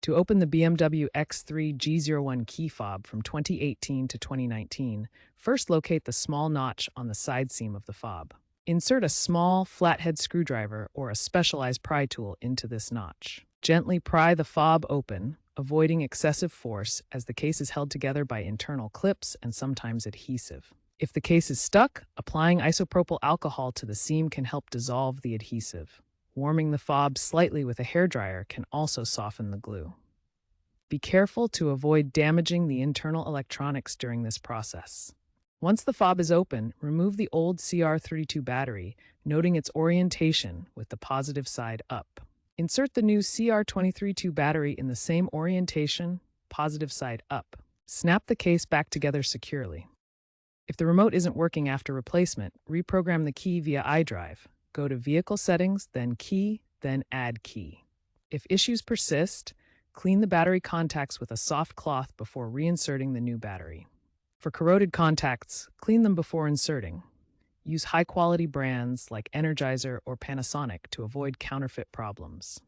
To open the BMW X3 G01 key fob from 2018 to 2019, first locate the small notch on the side seam of the fob. Insert a small, flathead screwdriver or a specialized pry tool into this notch. Gently pry the fob open, avoiding excessive force as the case is held together by internal clips and sometimes adhesive. If the case is stuck, applying isopropyl alcohol to the seam can help dissolve the adhesive. Warming the fob slightly with a hairdryer can also soften the glue. Be careful to avoid damaging the internal electronics during this process. Once the fob is open, remove the old CR32 battery, noting its orientation with the positive side up. Insert the new CR232 battery in the same orientation, positive side up. Snap the case back together securely. If the remote isn't working after replacement, reprogram the key via iDrive. Go to Vehicle Settings, then Key, then Add Key. If issues persist, clean the battery contacts with a soft cloth before reinserting the new battery. For corroded contacts, clean them before inserting. Use high-quality brands like Energizer or Panasonic to avoid counterfeit problems.